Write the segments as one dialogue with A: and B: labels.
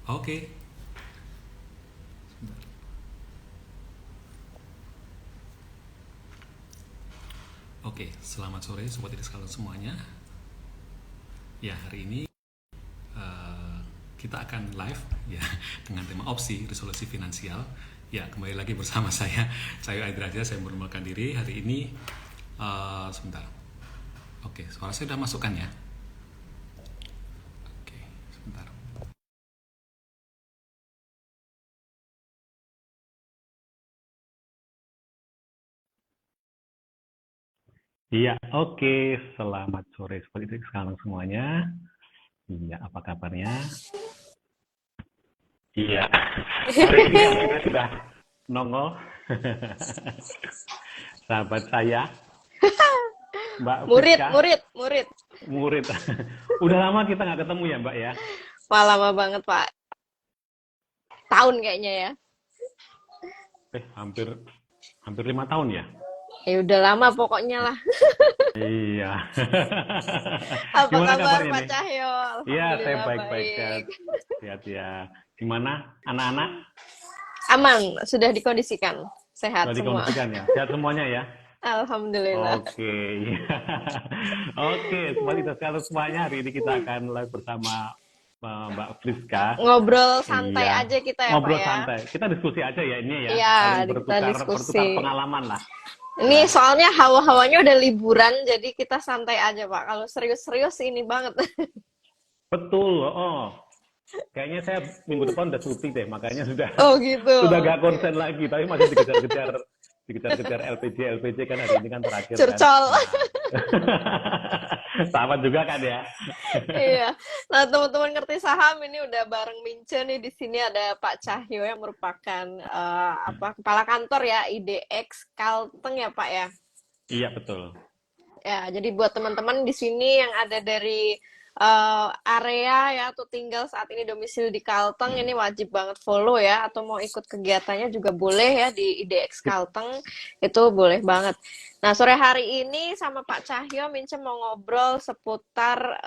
A: Oke. Oke, selamat sore sobat Idris kalian semuanya. Ya, hari ini eh, kita akan live ya dengan tema opsi resolusi finansial. Ya, kembali lagi bersama saya Aidil Raja, saya memperkenalkan diri hari ini. Sebentar. Oke, suara saya sudah masukkan ya. Oke, sebentar. Iya, oke. Selamat sore seperti itu sekarang semuanya. Iya, apa kabarnya? Iya, hari ini kita sudah nongol. Sahabat saya, Mbak
B: Murid,
A: Friska,
B: murid, murid.
A: murid. Udah lama kita nggak ketemu ya, Mbak ya?
B: Wah, lama banget, Pak. Tahun kayaknya ya.
A: Hampir hampir 5 tahun ya?
B: Ya udah lama pokoknya lah.
A: Iya.
B: Apa
A: Gimana
B: kabar
A: kabarnya
B: Pak
A: nih?
B: Cahyo?
A: Iya, saya
B: Alhamdulillah
A: baik-baik, sehat.
B: baik.
A: Sehat ya. Gimana anak-anak?
B: Aman, sudah dikondisikan. Sehat
A: Sudah
B: semua.
A: dikondisikan ya? Sehat semuanya ya?
B: Alhamdulillah.
A: Oke, iya. Oke, seperti itu sekali semuanya. Hari ini kita akan live bersama Mbak Friska.
B: Ngobrol santai
A: Iya,
B: aja kita ya, Pak
A: ngobrol
B: ya.
A: santai. Kita diskusi aja ya ini ya,
B: Iya,
A: saling
B: kita
A: bertukar
B: diskusi.
A: bertukar pengalaman lah.
B: Ini
A: Ya,
B: soalnya hawa-hawanya udah liburan, jadi kita santai aja, Pak. Kalau serius-serius ini banget.
A: betul. Oh, kayaknya saya minggu depan udah cuti deh, makanya sudah
B: Oh gitu.
A: sudah gak konsen lagi, tapi masih dikejar-kejar LPG kan hari ini kan terakhir kan.
B: Curcol.
A: Nah, sama juga kan ya.
B: Iya. Nah, teman-teman ngerti saham ini udah bareng Mince nih, di sini ada Pak Cahyo yang merupakan kepala kantor ya IDX Kalteng ya, Pak ya.
A: Iya betul.
B: Ya, jadi buat teman-teman di sini yang ada dari area ya atau tinggal saat ini domisili di Kalteng, ini wajib banget follow ya, atau mau ikut kegiatannya juga boleh ya di IDX Kalteng, itu boleh banget. Nah, sore hari ini sama Pak Cahyo Mince mau ngobrol seputar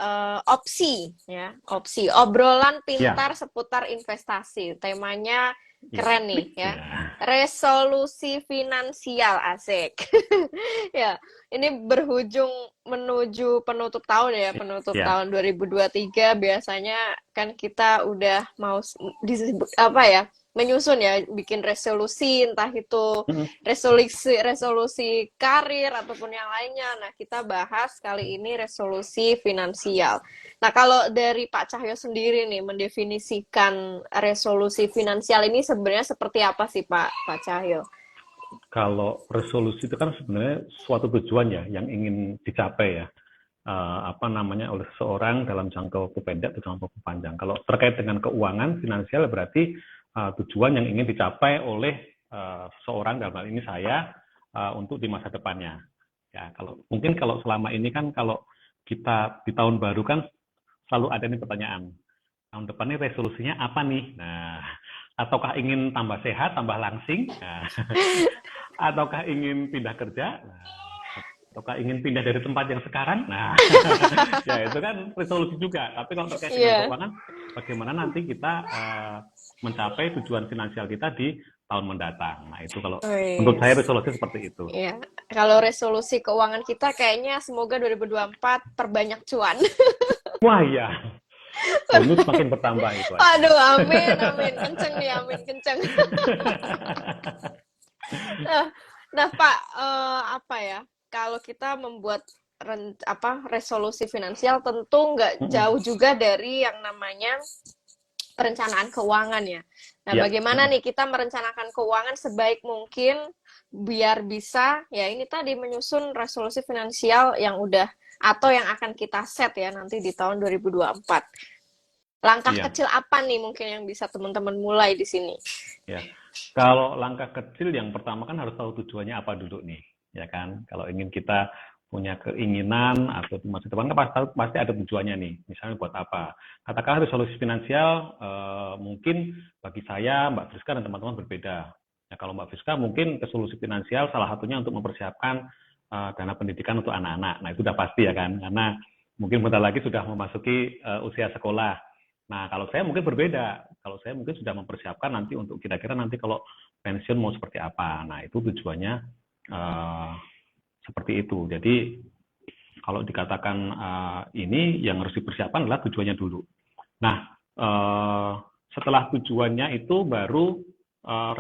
B: opsi ya, opsi obrolan
A: Iya,
B: pintar seputar investasi. Temanya
A: iya.
B: keren nih ya.
A: Ya.
B: Resolusi finansial, asik. Ya, ini berhujung menuju penutup tahun ya, penutup
A: Ya.
B: tahun 2023. Biasanya kan kita udah mau disebut apa ya, menyusun ya, bikin resolusi, entah itu
A: Mm-mm.
B: resolusi karir ataupun yang lainnya. Nah, kita bahas kali ini resolusi finansial. Nah, kalau dari Pak Cahyo sendiri nih mendefinisikan resolusi finansial ini sebenarnya seperti apa sih, Pak Cahyo?
A: Kalau resolusi itu kan sebenarnya suatu tujuan ya yang ingin dicapai ya. Apa namanya oleh seseorang dalam jangka waktu pendek atau jangka waktu panjang. Kalau terkait dengan keuangan finansial berarti tujuan yang ingin dicapai oleh seseorang dalam hal ini saya untuk di masa depannya. Ya, kalau selama ini kan kalau kita di tahun baru kan selalu ada nih pertanyaan. Tahun depan ini resolusinya apa nih? Nah, ataukah ingin tambah sehat, tambah langsing? Nah, ataukah ingin pindah kerja? Nah, ataukah ingin pindah dari tempat yang sekarang? Nah, ya itu kan resolusi juga. Tapi kalau terkait dengan
B: Iya.
A: keuangan, bagaimana nanti kita mencapai tujuan finansial kita di tahun mendatang. Nah, itu kalau menurut saya
B: Wis.
A: resolusi seperti itu.
B: Iya. Kalau resolusi keuangan kita kayaknya semoga 2024 perbanyak cuan.
A: Wah ya, bonus makin bertambah itu aja.
B: Aduh, amin, amin. Kenceng nih, amin, kenceng. Nah, nah Pak, apa ya? Kalau kita membuat resolusi finansial tentu nggak jauh juga dari yang namanya perencanaan keuangan ya. Nah,
A: Ya,
B: bagaimana nih kita merencanakan keuangan sebaik mungkin biar bisa ya ini tadi menyusun resolusi finansial yang udah atau yang akan kita set ya nanti di tahun 2024. Langkah
A: iya.
B: kecil apa nih mungkin yang bisa teman-teman mulai di sini?
A: Ya, kalau langkah kecil yang pertama kan harus tahu tujuannya apa dulu nih, ya kan? Kalau ingin kita punya keinginan atau di masa depan kan pasti ada tujuannya nih. Misalnya buat apa? Katakanlah resolusi finansial mungkin bagi saya, Mbak Friska dan teman-teman berbeda. Ya, kalau Mbak Friska mungkin resolusi finansial salah satunya untuk mempersiapkan dana pendidikan untuk anak-anak. Nah itu udah pasti ya kan, karena mungkin bentar lagi sudah memasuki usia sekolah. Nah kalau saya mungkin berbeda. Kalau saya mungkin sudah mempersiapkan nanti untuk kira-kira nanti kalau pensiun mau seperti apa. Nah, itu tujuannya seperti itu. Jadi kalau dikatakan ini yang harus dipersiapkan adalah tujuannya dulu. Nah, setelah tujuannya itu baru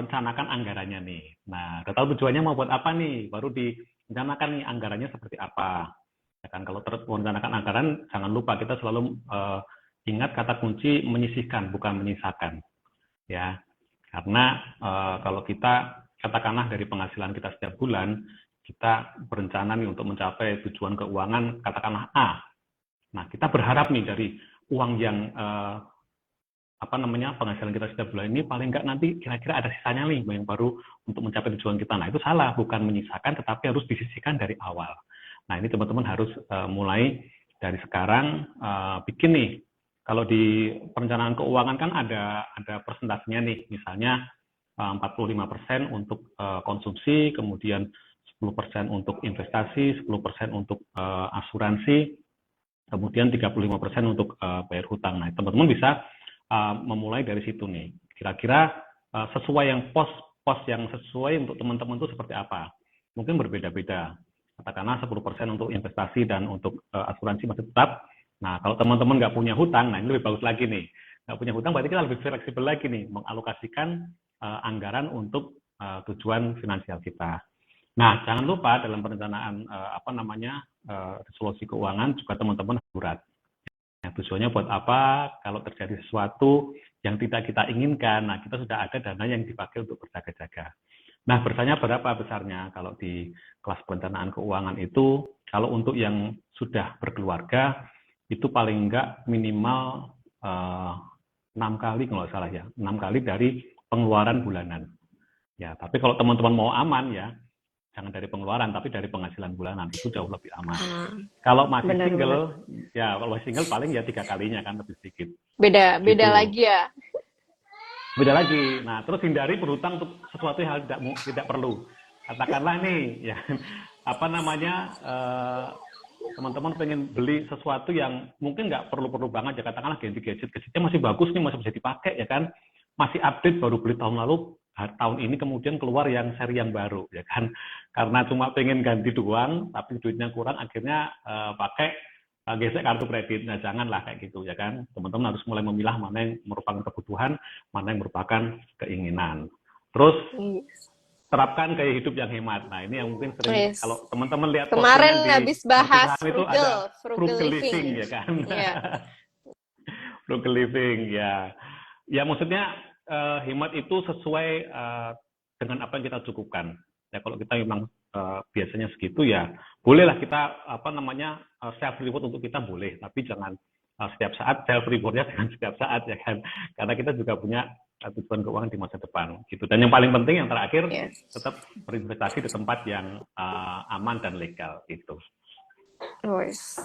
A: rencanakan anggarannya nih. Nah, udah tahu tujuannya mau buat apa nih, baru direncanakan nih anggarannya seperti apa. Ya kan, kalau merencanakan anggaran, jangan lupa kita selalu ingat kata kunci menyisihkan, bukan menyisakan. Ya, karena kalau kita katakanlah dari penghasilan kita setiap bulan, kita berencana nih untuk mencapai tujuan keuangan, katakanlah A. Nah, kita berharap nih dari uang yang penghasilan kita setiap bulan ini paling nggak nanti kira-kira ada sisanya nih yang baru untuk mencapai tujuan kita. Nah, itu salah, bukan menyisakan, tetapi harus disisihkan dari awal. Nah, ini teman-teman harus mulai dari sekarang bikin nih. Kalau di perencanaan keuangan kan ada persentasenya nih, misalnya 45% untuk konsumsi, kemudian 10% untuk investasi, 10% untuk asuransi, kemudian 35% untuk bayar hutang. Nah, teman-teman bisa memulai dari situ nih. Kira-kira sesuai yang pos yang sesuai untuk teman-teman itu seperti apa? Mungkin berbeda-beda. Katakanlah 10% untuk investasi dan untuk asuransi masih tetap. Nah, kalau teman-teman nggak punya hutang, nah ini lebih bagus lagi nih. Nggak punya hutang berarti kita lebih fleksibel lagi nih, mengalokasikan anggaran untuk tujuan finansial kita. Nah, jangan lupa dalam perencanaan resolusi keuangan juga teman-teman buat. Nah, tujuannya buat apa? Kalau terjadi sesuatu yang tidak kita inginkan, nah kita sudah ada dana yang dipakai untuk berjaga-jaga. Nah, bersanya berapa besarnya? Kalau di kelas perencanaan keuangan itu, kalau untuk yang sudah berkeluarga, itu paling enggak minimal 6 kali kalau salah ya, 6 kali dari pengeluaran bulanan. Ya, tapi kalau teman-teman mau aman ya, jangan dari pengeluaran, tapi dari penghasilan bulanan, itu jauh lebih aman. Kalau masih single, ya kalau single paling ya 3 kalinya kan, lebih sedikit.
B: Beda
A: gitu.
B: lagi ya.
A: Beda lagi. Nah, terus hindari berhutang untuk sesuatu yang tidak perlu. Katakanlah nih, ya teman-teman pengen beli sesuatu yang mungkin nggak perlu-perlu banget, ya katakanlah gadgetnya masih bagus nih, masih bisa dipakai ya kan, masih update, baru beli tahun lalu, tahun ini kemudian keluar yang seri yang baru ya kan, karena cuma pengen ganti doang tapi duitnya kurang, akhirnya pakai gesek kartu kredit. Nah, janganlah kayak gitu ya kan, teman-teman harus mulai memilah mana yang merupakan kebutuhan, mana yang merupakan keinginan. Terus terapkan gaya hidup yang hemat. Nah, ini yang mungkin sering kalau teman-teman lihat
B: kemarin habis bahas
A: frugal
B: living
A: ya kan. Frugal living ya. Ya, maksudnya hemat itu sesuai dengan apa yang kita cukupkan. Ya, kalau kita memang biasanya segitu ya, bolehlah kita self reward untuk kita boleh, tapi jangan setiap saat, self rewardnya jangan setiap saat ya kan. Karena kita juga punya tujuan keuangan di masa depan gitu. Dan yang paling penting yang terakhir, tetap berinvestasi di tempat yang aman dan legal itu.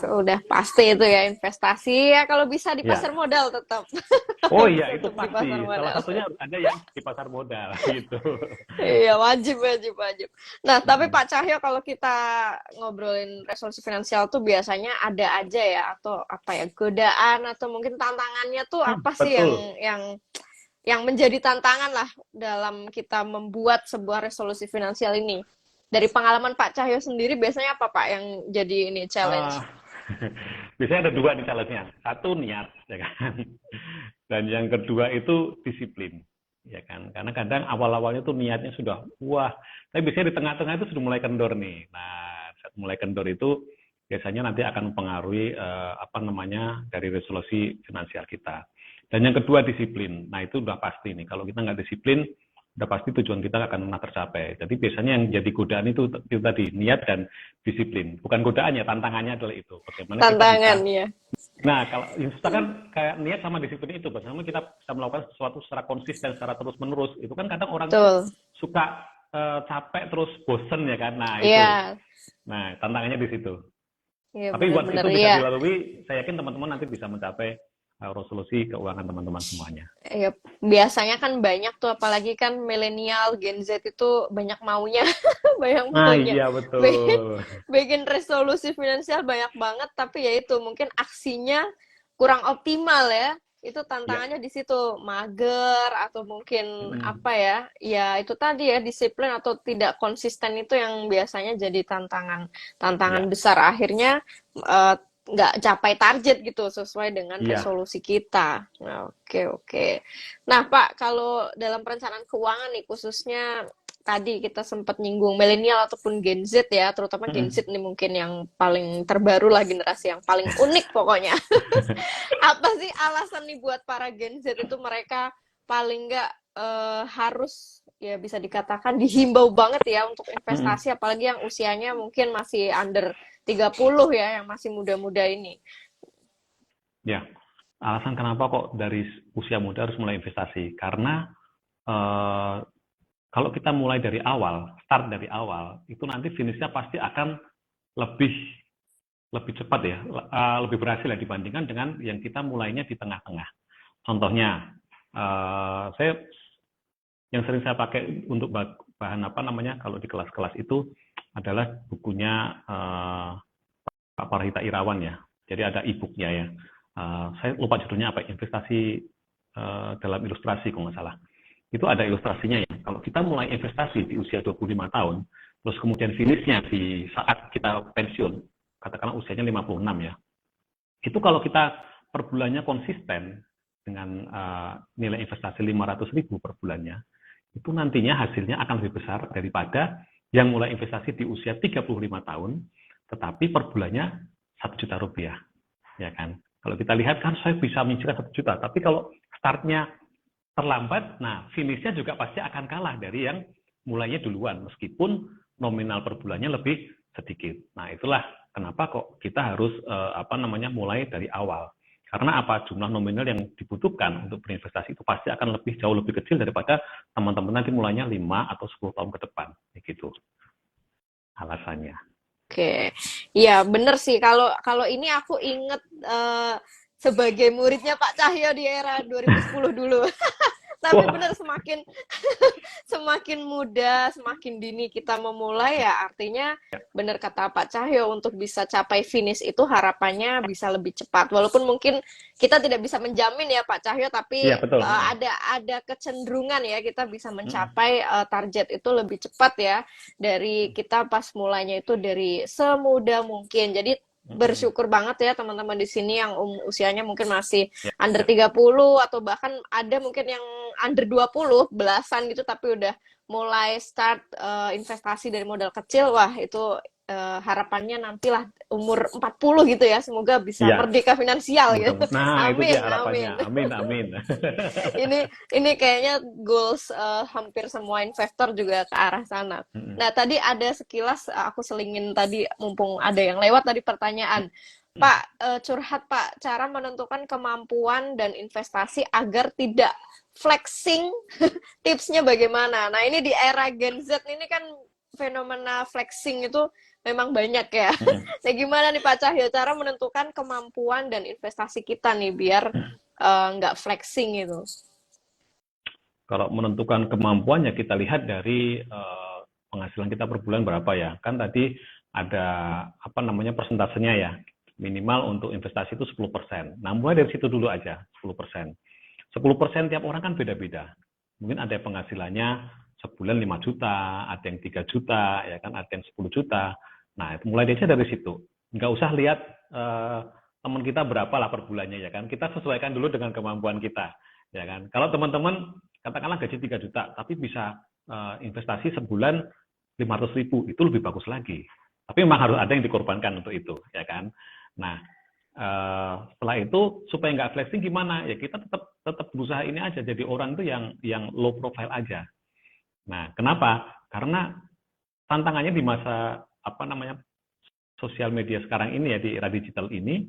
B: Udah pasti itu ya, investasi ya, kalau bisa di pasar modal tetap.
A: Oh iya, itu pasti. Salah satunya ada yang di pasar modal gitu.
B: Iya, wajib. Nah, tapi Pak Cahyo, kalau kita ngobrolin resolusi finansial tuh biasanya ada aja ya, atau godaan atau mungkin tantangannya tuh apa sih yang menjadi tantangan lah dalam kita membuat sebuah resolusi finansial ini? Dari pengalaman Pak Cahyo sendiri, biasanya apa Pak yang jadi ini challenge?
A: Biasanya ada 2 nih challenge-nya. Satu, niat, ya kan. Dan yang kedua itu disiplin, ya kan. Karena kadang awal-awalnya tuh niatnya sudah wah, tapi biasanya di tengah-tengah itu sudah mulai kendor nih. Nah, saat mulai kendor itu biasanya nanti akan mempengaruhi dari resolusi finansial kita. Dan yang kedua, disiplin. Nah, itu udah pasti nih. Kalau kita nggak disiplin, udah pasti tujuan kita akan pernah tercapai. Jadi biasanya yang jadi godaan itu tadi, niat dan disiplin. Bukan godaan ya, tantangannya adalah itu. Bagaimana
B: tantangan ya.
A: Nah, kalau yang susah kan kayak niat sama disiplin itu. Bagaimana kita bisa melakukan sesuatu secara konsisten, secara terus-menerus. Itu kan kadang orang suka capek terus bosen ya kan. Nah, itu. Nah, tantangannya di situ.
B: Ya,
A: tapi buat itu bisa dilalui, saya yakin teman-teman nanti bisa mencapai resolusi keuangan teman-teman semuanya.
B: Ya, biasanya kan banyak tuh, apalagi kan milenial, Gen Z itu banyak maunya.
A: Iya, betul.
B: Bikin resolusi finansial banyak banget, tapi ya itu mungkin aksinya kurang optimal ya. itu
A: Ya,
B: tantangannya di situ, mager atau mungkin
A: mm,
B: apa ya, ya itu tadi ya disiplin atau tidak konsisten itu yang biasanya jadi tantangan tantangan
A: ya,
B: besar. Akhirnya eh, nggak capai target gitu sesuai dengan
A: iya.
B: resolusi kita. Nah, oke, oke. Nah, Pak, kalau dalam perencanaan keuangan nih khususnya tadi kita sempat nyinggung milenial ataupun Gen Z ya, terutama Gen Z
A: Mm-mm.
B: nih mungkin yang paling terbaru lah, generasi yang paling unik pokoknya. Apa sih alasan nih buat para Gen Z itu mereka paling nggak harus ya bisa dikatakan dihimbau banget ya untuk
A: Mm-mm.
B: investasi apalagi yang usianya mungkin masih under 30 ya, yang masih muda-muda ini.
A: Ya, alasan kenapa kok dari usia muda harus mulai investasi? Karena eh, kalau kita mulai dari awal, start dari awal, itu nanti finishnya pasti akan lebih lebih cepat ya, lebih berhasil ya dibandingkan dengan yang kita mulainya di tengah-tengah. Contohnya, saya yang sering saya pakai untuk bahan apa namanya kalau di kelas-kelas itu adalah bukunya Pak Parhita Irawan ya. Jadi ada e-booknya ya. Saya lupa judulnya apa, investasi dalam ilustrasi kalau nggak salah. Itu ada ilustrasinya ya. Kalau kita mulai investasi di usia 25 tahun, terus kemudian finishnya di saat kita pensiun, katakanlah usianya 56 ya. Itu kalau kita per bulannya konsisten dengan nilai investasi 500.000 per bulannya, itu nantinya hasilnya akan lebih besar daripada yang mulai investasi di usia 35 tahun, tetapi per bulannya 1 juta rupiah, ya kan? Kalau kita lihat kan saya bisa menyisihkan 1 juta, tapi kalau startnya terlambat, nah finishnya juga pasti akan kalah dari yang mulainya duluan, meskipun nominal per bulannya lebih sedikit. Nah itulah kenapa kok kita harus apa namanya mulai dari awal. Karena apa jumlah nominal yang dibutuhkan untuk berinvestasi itu pasti akan lebih jauh lebih kecil daripada teman-teman nanti mulainya 5 atau 10 tahun ke depan, gitu alasannya.
B: Oke, iya bener sih. Kalau kalau ini aku inget sebagai muridnya Pak Cahyo di era 2010 dulu. Tapi
A: Wah,
B: bener semakin semakin muda, semakin dini kita memulai ya artinya bener kata Pak Cahyo untuk bisa capai finish itu harapannya bisa lebih cepat. Walaupun mungkin kita tidak bisa menjamin ya Pak Cahyo, tapi
A: iya betul.
B: ada kecenderungan ya kita bisa mencapai target itu lebih cepat ya dari kita pas mulainya itu dari semudah mungkin. Jadi bersyukur banget ya teman-teman di sini yang usianya mungkin masih
A: Ya,
B: under
A: ya.
B: 30 atau bahkan ada mungkin yang under 20 belasan gitu tapi udah mulai start investasi dari modal kecil. Wah, itu harapannya nantilah umur 40 gitu ya, semoga bisa
A: Iya,
B: merdeka finansial gitu.
A: mudah. Nah, itu dia
B: Amin,
A: harapannya.
B: amin.
A: Amin, amin.
B: Ini kayaknya goals hampir semua investor juga ke arah sana. Nah, tadi ada sekilas aku selingin tadi mumpung ada yang lewat tadi pertanyaan. Pak, curhat Pak, cara menentukan kemampuan dan investasi agar tidak flexing, tipsnya bagaimana? Nah, ini di era Gen Z ini kan fenomena flexing itu memang banyak ya. Nah, gimana nih Pak Cahyo cara menentukan kemampuan dan investasi kita nih biar nggak flexing itu?
A: Kalau menentukan kemampuannya kita lihat dari penghasilan kita per bulan berapa ya. Kan tadi ada apa namanya persentasenya ya. Minimal untuk investasi itu 10%. Nah, mulai dari situ dulu aja, 10%. 10% tiap orang kan beda-beda. Mungkin ada yang penghasilannya sebulan 5 juta, ada yang 3 juta, ya kan, ada yang 10 juta. Nah, itu mulai aja dari situ. Nggak usah lihat teman kita berapa lah per bulannya, ya kan. Kita sesuaikan dulu dengan kemampuan kita, ya kan. Kalau teman-teman katakanlah gaji 3 juta, tapi bisa investasi sebulan 500.000, itu lebih bagus lagi. Tapi memang harus ada yang dikorbankan untuk itu, ya kan. Nah, setelah itu supaya nggak flexing gimana? Ya kita tetap tetap berusaha ini aja. Jadi orang itu yang low profile aja. Nah, kenapa? Karena tantangannya di masa apa namanya sosial media sekarang ini ya di era digital ini,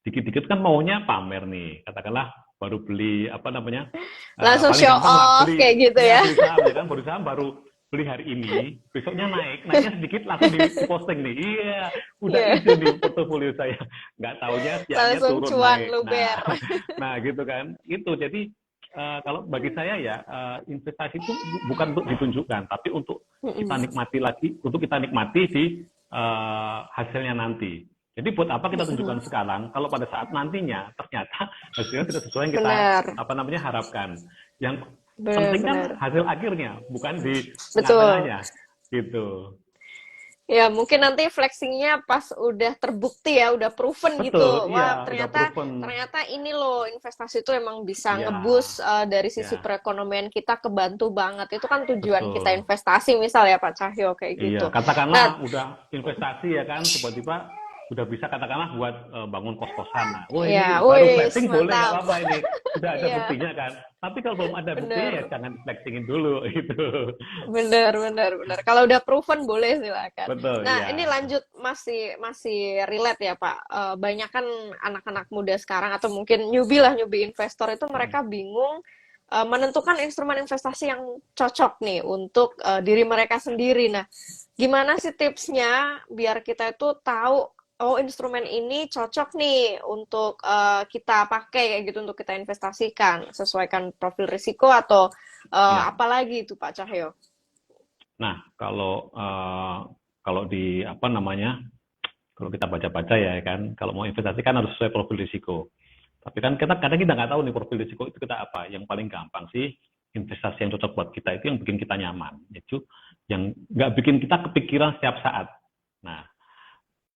A: dikit-dikit kan maunya pamer nih. Katakanlah baru beli apa namanya
B: Langsung
A: paling
B: show
A: gampang lah
B: off
A: beli
B: kayak gitu
A: ya
B: ya.
A: beli saham ya kan baru saham baru beli hari ini besoknya naiknya sedikit langsung di posting nih iya udah
B: Iya,
A: itu di portofolio saya nggak taunya siangnya
B: langsung
A: turun
B: cuan
A: naik
B: luber.
A: nah gitu kan itu jadi kalau bagi saya ya investasi itu bukan untuk ditunjukkan tapi untuk kita
B: Mm-mm.
A: nikmati lagi untuk kita nikmati di hasilnya nanti Jadi buat apa kita tunjukkan
B: Mm-mm.
A: sekarang kalau pada saat nantinya ternyata hasilnya tidak sesuai yang kita
B: Benar,
A: harapkan. Yang penting kan
B: benar-benar.
A: hasil akhirnya, bukan di
B: Betul.
A: tengah-tengahnya gitu.
B: Ya, mungkin nanti flexingnya pas udah terbukti ya, udah proven
A: Betul,
B: gitu.
A: iya,
B: Wah,
A: udah
B: ternyata
A: proven.
B: ternyata ini loh investasi itu emang bisa
A: Iya,
B: ngeboost dari sisi
A: ya,
B: perekonomian kita kebantu banget. Itu kan tujuan kita
A: betul.
B: investasi misal ya Pak Cahyo kayak
A: Iya,
B: gitu. Nah,
A: katakanlah udah investasi ya kan, tiba-tiba udah bisa katakanlah buat bangun kos-kosan. Nah, wah ini
B: ya,
A: baru
B: wis
A: flexing boleh nggak
B: mantap.
A: apa-apa ini, sudah ada
B: Iya,
A: buktinya kan. Tapi kalau belum ada buktinya ya
B: bener.
A: jangan flexingin dulu itu.
B: Bener, bener, bener. Kalau udah proven boleh silakan.
A: Betul,
B: Nah, ini
A: iya.
B: lanjut masih masih relate ya Pak. Banyak kan anak-anak muda sekarang atau mungkin newbie lah, newbie investor itu
A: Mm,
B: mereka bingung menentukan instrumen investasi yang cocok nih untuk diri mereka sendiri. Nah, gimana sih tipsnya biar kita itu tahu oh instrumen ini cocok nih untuk kita pakai kayak gitu untuk kita investasikan, sesuaikan profil risiko atau
A: iya.
B: apalagi itu Pak Cahyo?
A: Nah, kalau di apa namanya, kalau kita baca-baca ya kan, kalau mau investasi kan harus sesuai profil risiko. Tapi kan kita kadang kita nggak tahu nih profil risiko itu kita apa. Yang paling gampang sih investasi yang cocok buat kita itu yang bikin kita nyaman, yaitu yang nggak bikin kita kepikiran setiap saat. Nah,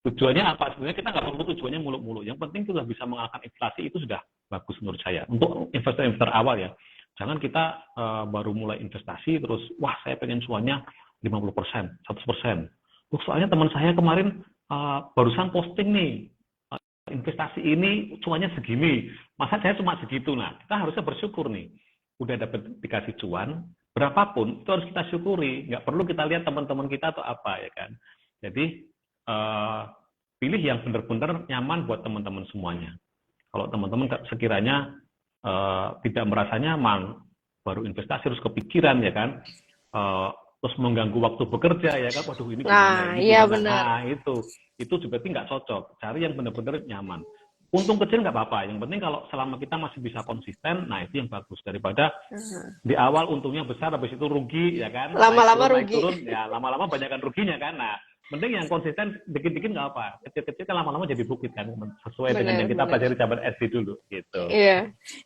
A: tujuannya apa? Sebenarnya kita nggak perlu tujuannya muluk-muluk. Yang penting sudah bisa mengalahkan inflasi itu sudah bagus menurut saya. Untuk investor-investor awal ya, jangan kita baru mulai investasi terus, wah saya pengen cuannya 50%, 100%. Soalnya teman saya kemarin barusan posting nih, investasi ini cuannya segini, masa saya cuma segitu. Nah, kita harusnya bersyukur nih, udah dapat dikasih cuan, berapapun itu harus kita syukuri, nggak perlu kita lihat teman-teman kita atau apa ya kan. Jadi pilih yang benar-benar nyaman buat teman-teman semuanya. Kalau teman-teman sekiranya tidak merasa nyaman, baru investasi harus kepikiran ya kan, terus mengganggu waktu bekerja ya kan, waduh ini gimana
B: Nah,
A: ini
B: iya
A: gimana,
B: benar.
A: itu juga nggak cocok. Cari yang benar-benar nyaman. Untung kecil nggak apa-apa, yang penting kalau selama kita masih bisa konsisten, nah itu yang bagus daripada
B: Nah,
A: di awal untungnya besar, habis itu rugi ya kan,
B: lama-lama
A: naik
B: rugi.
A: turun, ya lama-lama banyakkan ruginya kan. Nah, mending yang konsisten dikit-dikit nggak apa, kecil-kecil kan lama-lama jadi bukit kan, sesuai dengan yang
B: Benar,
A: kita
B: benar.
A: pelajari zaman SD dulu gitu.
B: Iya,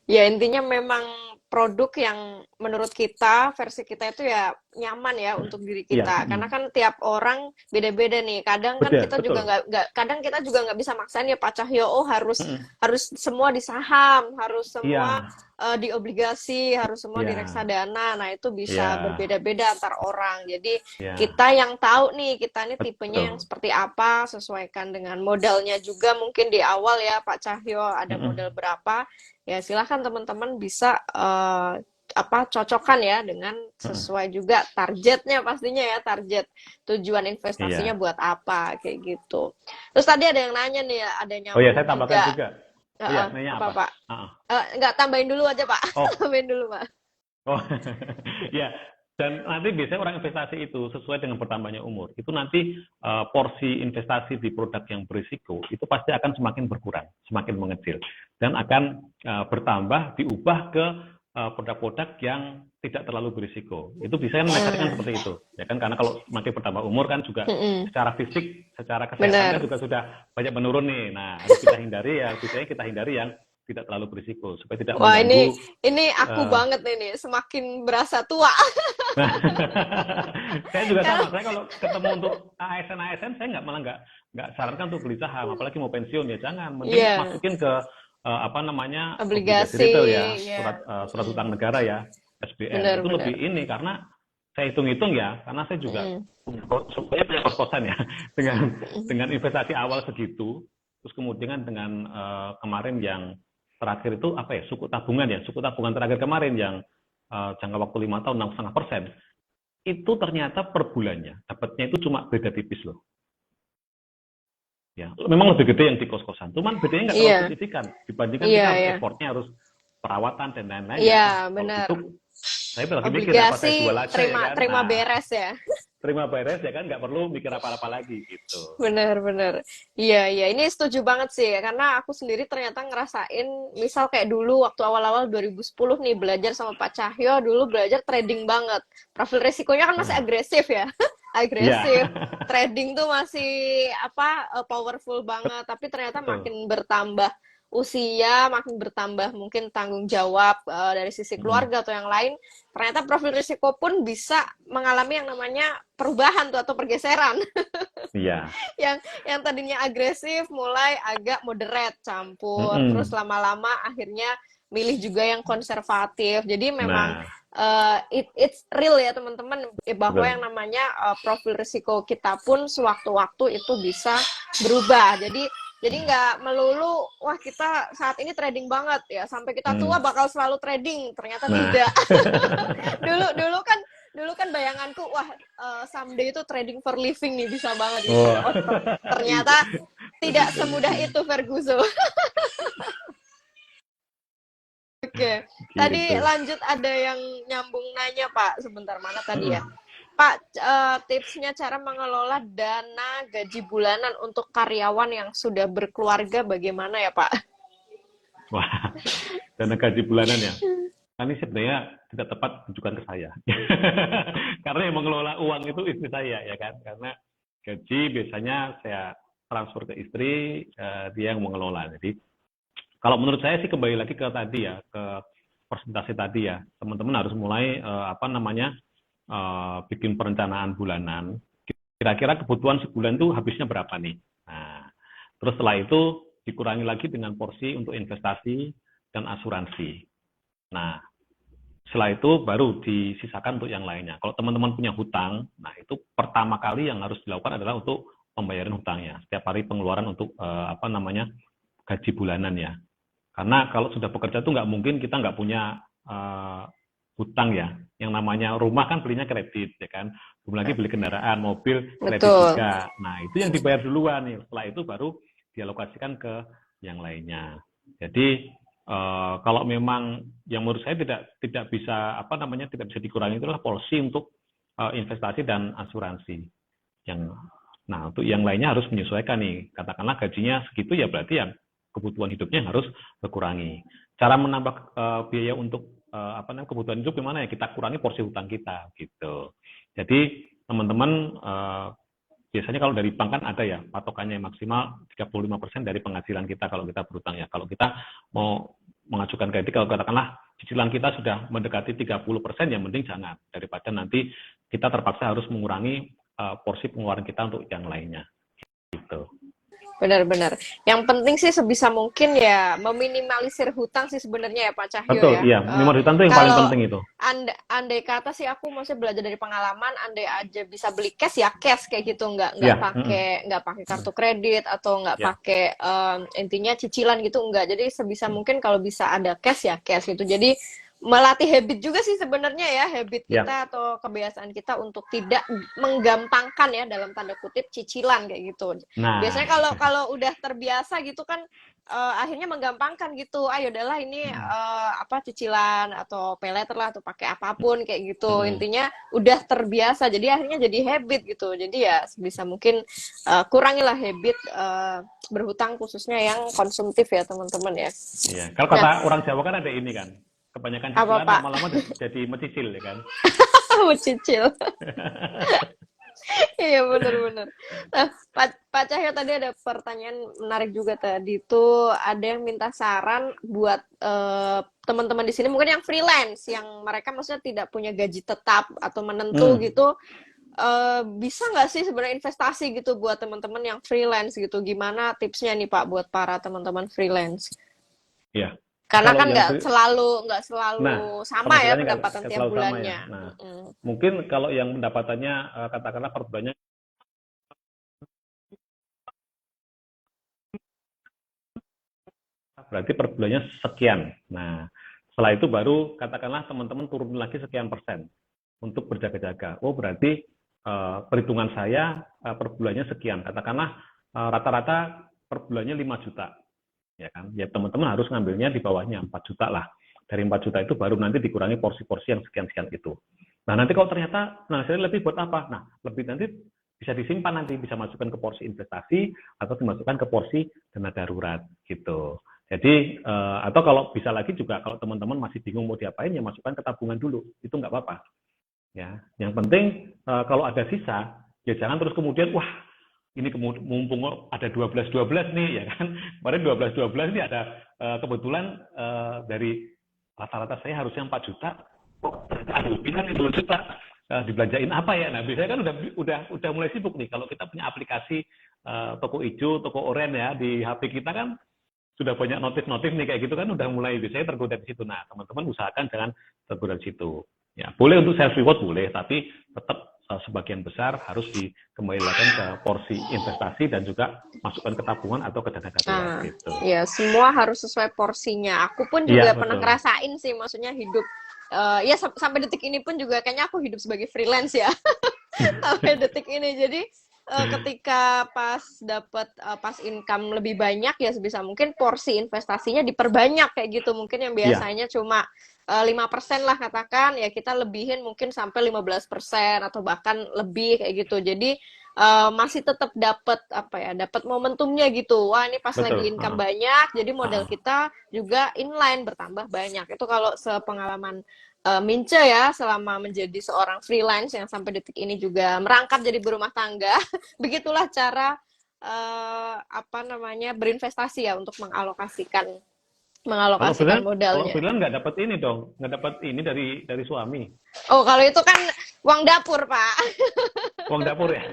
B: ya intinya memang produk yang menurut kita, versi kita itu ya nyaman ya untuk diri
A: Iya,
B: kita. Karena kan tiap orang beda-beda nih. Kadang kan
A: betul,
B: kita juga
A: betul.
B: kadang kita juga nggak bisa maksain ya Pak Cahyo, oh harus
A: Mm-mm.
B: harus semua di saham, harus semua
A: Iya,
B: di obligasi, harus semua di
A: iya,
B: reksadana. Nah itu
A: iya,
B: bisa berbeda-beda antar orang. Jadi
A: iya,
B: kita yang tahu nih, kita ini tipenya yang
A: betul.
B: seperti apa, sesuaikan dengan modalnya juga mungkin di awal ya Pak Cahyo, ada modal
A: Mm-mm.
B: berapa, ya silahkan teman-teman bisa apa cocokkan ya dengan
A: Mm-mm.
B: sesuai juga targetnya pastinya ya, target tujuan investasinya
A: Iya.
B: buat apa kayak gitu. Terus tadi ada yang nanya nih ya, ada yang
A: Oh ya, saya
B: nyambung
A: tambahkan
B: juga.
A: juga. Iya, nanya
B: Apa
A: apa?
B: Pak?
A: Ah, ah.
B: Nggak tambahin dulu aja Pak,
A: Oh,
B: tambahin dulu Pak.
A: oh, ya. Dan nanti biasanya orang investasi itu sesuai dengan bertambahnya umur. Itu nanti porsi investasi di produk yang berisiko itu pasti akan semakin berkurang, semakin mengecil, dan akan bertambah diubah ke produk-produk yang tidak terlalu berisiko. Itu bisa kan kan
B: Hmm,
A: seperti itu, ya kan? Karena kalau semakin bertambah umur kan juga
B: mm-mm,
A: secara fisik, secara kesehatan kan
B: bener.
A: juga sudah banyak menurun nih. Nah, harus kita hindari ya, biasanya kita hindari yang tidak terlalu berisiko supaya tidak
B: Wah,
A: mengganggu.
B: ini aku
A: eh,
B: banget nih, semakin berasa tua.
A: Nah, saya juga
B: Karena
A: sama. Saya kalau ketemu untuk ASN, saya nggak sarankan untuk beli saham, apalagi mau pensiun ya jangan. Mending
B: iya,
A: masukin ke apa namanya obligasi
B: obligasi,
A: retail ya,
B: ya.
A: surat utang negara ya, SBN. Itu lebih
B: Benar-benar.
A: ini karena saya hitung-hitung ya, karena saya juga supaya punya kos-kosan ya dengan investasi awal segitu, terus kemudian dengan kemarin yang terakhir itu apa ya, suku tabungan terakhir kemarin yang jangka waktu 5 tahun 6,5%, itu ternyata per bulannya dapatnya itu cuma beda tipis loh. Ya, memang lebih gede yang di kos-kosan, cuman bedanya nggak terlalu
B: Iya,
A: signifikan dibandingkan
B: iya,
A: kita harus
B: iya.
A: effortnya, harus perawatan dan lain-lain ya. Wah,
B: Iya,
A: kalau
B: benar.
A: gitu saya lagi mikir apa saya
B: Obligasi
A: jual aja ya
B: terima
A: kan.
B: terima
A: Nah,
B: beres ya.
A: terima beres ya kan, nggak perlu mikir apa-apa lagi gitu.
B: Benar-benar. Iya, iya. Ini setuju banget sih, karena aku sendiri ternyata ngerasain, misal kayak dulu waktu awal-awal 2010 nih belajar sama Pak Cahyo, dulu belajar trading banget. Profil resikonya kan masih
A: Nah,
B: agresif ya.
A: Iya,
B: agresif, trading tuh masih apa powerful banget, tapi ternyata
A: betul.
B: makin bertambah usia, makin bertambah mungkin tanggung jawab dari sisi
A: Mm-mm.
B: keluarga atau yang lain, ternyata profil risiko pun bisa mengalami yang namanya perubahan tuh atau pergeseran.
A: Iya.
B: Yang tadinya agresif mulai agak moderate, campur, terus
A: Mm-mm.
B: lama-lama akhirnya milih juga yang konservatif. Jadi memang
A: Nah,
B: it's real ya teman-teman bahwa yang
A: betul.
B: namanya profil risiko kita pun sewaktu-waktu itu bisa berubah. Jadi nggak melulu wah kita saat ini trading banget ya sampai kita tua
A: Mm.
B: bakal selalu trading, ternyata
A: Nah,
B: tidak. dulu dulu kan bayanganku wah someday itu trading for living nih bisa banget gitu.
A: wah,
B: Oh
A: itu,
B: ternyata tidak
A: trading for
B: semudah
A: living.
B: itu Ferguson. Oke, tadi
A: Gitu.
B: lanjut ada yang nyambung nanya Pak, sebentar mana tadi ya?
A: Mm-mm.
B: Pak, tipsnya cara mengelola dana gaji bulanan untuk karyawan yang sudah berkeluarga bagaimana ya Pak?
A: Wah, dana gaji bulanan ya. Nah, ini sebenarnya tidak tepat tujukan ke saya. Karena yang mengelola uang itu istri saya, ya kan? Karena gaji biasanya saya transfer ke istri, dia yang mengelola. Jadi, kalau menurut saya sih kembali lagi ke tadi ya, ke persentase tadi ya. Teman-teman harus mulai, apa namanya, bikin perencanaan bulanan. Kira-kira kebutuhan sebulan itu habisnya berapa nih? Nah, terus setelah itu dikurangi lagi dengan porsi untuk investasi dan asuransi. Nah, setelah itu baru disisakan untuk yang lainnya. Kalau teman-teman punya hutang, nah itu pertama kali yang harus dilakukan adalah untuk pembayaran hutangnya. Setiap hari pengeluaran untuk apa namanya gaji bulanan ya. Karena kalau sudah bekerja itu nggak mungkin kita nggak punya hutang ya. Yang namanya rumah kan belinya kredit ya kan. Belum lagi beli kendaraan, mobil kredit
B: Betul.
A: juga. Nah itu yang dibayar duluan nih. Setelah itu baru dialokasikan ke yang lainnya. Jadi kalau memang yang menurut saya tidak bisa apa namanya tidak bisa dikurangi itulah porsi untuk investasi dan asuransi. Yang nah untuk yang lainnya harus menyesuaikan nih. Katakanlah gajinya segitu ya berarti yang kebutuhan hidupnya harus dikurangi. Cara menambah biaya untuk apa namanya kebutuhan hidup gimana ya kita kurangi porsi hutang kita gitu. Jadi teman-teman biasanya kalau dari bank kan ada ya patokannya maksimal 35% dari penghasilan kita kalau kita berutang ya. Kalau kita mau mengajukan kredit kalau katakanlah cicilan kita sudah mendekati 30%, yang penting jangan daripada nanti kita terpaksa harus mengurangi porsi pengeluaran kita untuk yang lainnya gitu.
B: Benar-benar. Yang penting sih sebisa mungkin ya meminimalisir hutang sih sebenarnya ya Pak Cahyo
A: Betul,
B: ya.
A: iya, minoritas itu yang paling
B: Kalau
A: penting itu.
B: andai kata sih aku masih belajar dari pengalaman, andai aja bisa beli cash ya cash kayak gitu, nggak
A: Iya,
B: pakai kartu kredit atau nggak
A: ya,
B: pakai intinya cicilan gitu enggak. Jadi sebisa mungkin kalau bisa ada cash ya cash gitu. Jadi melatih habit juga sih sebenarnya ya habit
A: ya.
B: kita atau kebiasaan kita untuk tidak menggampangkan ya dalam tanda kutip cicilan kayak gitu. Biasanya
A: Nah,
B: kalau kalau udah terbiasa gitu kan akhirnya menggampangkan gitu. Ayo udahlah ini apa cicilan atau pay letter lah atau pakai apapun kayak gitu. Intinya udah terbiasa. Jadi akhirnya jadi habit gitu. Jadi ya sebisa mungkin kurangilah habit berhutang khususnya yang konsumtif ya teman-teman ya.
A: iya. Kalau
B: Nah,
A: kata orang Jawa kan ada ini kan, kebanyakan
B: apa
A: cicilan
B: Pak?
A: lama-lama jadi mencicil ya kan.
B: Mencicil. Iya benar-benar. Nah, Pak Cahyo tadi ada pertanyaan menarik juga tadi tuh ada yang minta saran buat teman-teman di sini mungkin yang freelance yang mereka maksudnya tidak punya gaji tetap atau menentu
A: Hmm,
B: gitu bisa nggak sih sebenarnya investasi gitu buat teman-teman yang freelance gitu gimana tipsnya nih Pak buat para teman-teman freelance
A: ya.
B: karena
A: Kalau
B: kan
A: yang
B: nggak selalu
A: nah
B: sama ya
A: penghasilannya
B: pendapatan
A: nggak
B: tiap
A: selalu sama ya.
B: bulannya.
A: Nah,
B: Mm-mm.
A: mungkin kalau yang pendapatannya katakanlah per bulannya berarti per bulannya sekian. Nah, setelah itu baru katakanlah teman-teman turun lagi sekian persen untuk berjaga-jaga. Oh, berarti perhitungan saya per bulannya sekian. Katakanlah rata-rata per bulannya 5 juta. Ya kan? Ya teman-teman harus ngambilnya di bawahnya 4 juta lah. Dari 4 juta itu baru nanti dikurangi porsi-porsi yang sekian-sekian itu. Nah, nanti kalau ternyata saya lebih buat apa? Nah, lebih nanti bisa disimpan nanti, bisa masukkan ke porsi investasi atau dimasukkan ke porsi dana darurat gitu. Jadi atau kalau bisa lagi juga kalau teman-teman masih bingung mau diapain ya masukkan ke tabungan dulu, itu nggak apa-apa. Ya, yang penting kalau ada sisa Ya jangan terus kemudian, wah ini mumpung ada 12-12 nih, ya kan. Kemarin 12-12 ini ada kebetulan dari rata-rata saya harusnya 4 juta, kok ada lebih kan 2 juta, dibelanjain apa ya? Nah biasanya kan udah mulai sibuk nih. Kalau kita punya aplikasi toko hijau, toko oranye ya di HP kita kan sudah banyak notif-notif nih kayak gitu kan udah mulai biasanya tergoda di situ. Nah teman-teman usahakan jangan tergoda di situ. Ya boleh untuk self reward boleh, tapi tetap sebagian besar harus dikembalikan ke porsi investasi dan juga masukkan ke tabungan atau ke dana darurat gitu.
B: Ya semua harus sesuai porsinya. Aku pun
A: Iya,
B: juga pernah
A: betul.
B: ngerasain sih, maksudnya hidup ya sampai detik ini pun juga kayaknya aku hidup sebagai freelance ya. Sampai detik ini. Jadi ketika pas income lebih banyak ya sebisa mungkin porsi investasinya diperbanyak kayak gitu. Mungkin yang
A: Iya,
B: biasanya cuma 5% lah katakan, ya kita lebihin mungkin sampai 15% atau bahkan lebih kayak gitu. Jadi masih tetap dapat momentumnya gitu. Wah, ini pas lagi
A: betul.
B: income banyak, jadi modal
A: Heeh.
B: kita juga inline bertambah banyak. Itu kalau sepengalaman Mince ya, selama menjadi seorang freelance yang sampai detik ini juga merangkap jadi berumah tangga. Begitulah cara berinvestasi ya untuk
A: Kalau
B: mengalokasikan
A: freelance, kalau
B: modalnya.
A: freelance nggak dapat ini dong, nggak dapat ini dari suami,
B: Oh, kalau itu kan uang dapur, Pak.
A: uang dapur ya.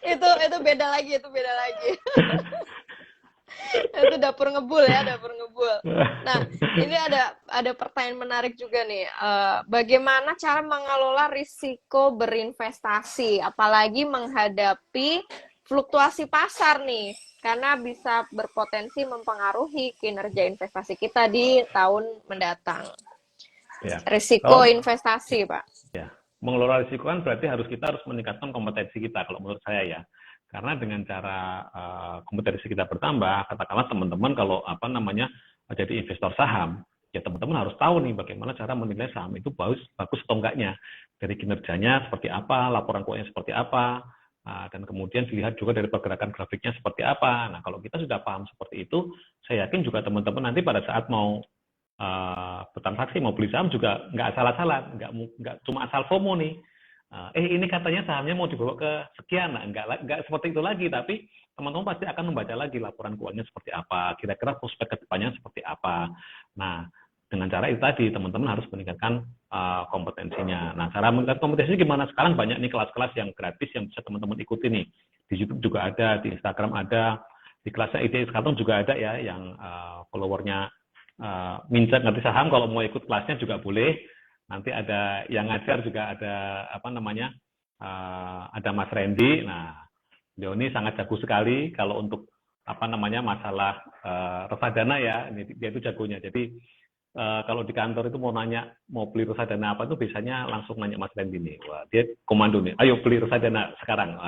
B: Itu beda lagi, itu beda lagi. Itu dapur ngebul ya, dapur ngebul. Nah, ini ada pertanyaan menarik juga nih. Bagaimana cara mengelola risiko berinvestasi, apalagi menghadapi fluktuasi pasar nih, karena bisa berpotensi mempengaruhi kinerja investasi kita di tahun mendatang.
A: Ya,
B: Risiko
A: kalau
B: investasi, Pak.
A: ya mengelola risiko kan berarti kita harus meningkatkan kompetensi kita kalau menurut saya ya. Karena dengan cara kompetensi kita bertambah, katakanlah teman-teman kalau jadi investor saham, ya teman-teman harus tahu nih bagaimana cara menilai saham itu bagus atau enggaknya. Dari kinerjanya seperti apa, laporan keuangannya seperti apa, dan kemudian dilihat juga dari pergerakan grafiknya seperti apa. Nah, kalau kita sudah paham seperti itu, saya yakin juga teman-teman nanti pada saat mau bertransaksi, mau beli saham juga nggak asal-asalan, nggak cuma asal FOMO nih. Ini katanya sahamnya mau dibawa ke sekian, nah, nggak seperti itu lagi, tapi teman-teman pasti akan membaca lagi laporan keuangannya seperti apa, kira-kira prospek kedepannya seperti apa. Nah, dengan cara itu tadi, teman-teman harus meningkatkan kompetensinya. Nah, cara meningkatkan kompetensinya gimana? Sekarang banyak nih kelas-kelas yang gratis yang bisa teman-teman ikuti nih. Di YouTube juga ada, di Instagram ada, di kelasnya IDX Kartong juga ada ya, yang followernya Mince ngerti saham, kalau mau ikut kelasnya juga boleh. Nanti ada yang ngajar juga ada ada Mas Randy. Nah, beliau ini sangat jago sekali kalau untuk masalah reksadana ya. Ini dia itu jagonya. Jadi kalau di kantor itu mau nanya mau beli reksadana apa itu biasanya langsung nanya Mas Randy nih. Wah, dia komando nih. Ayo beli reksadana sekarang.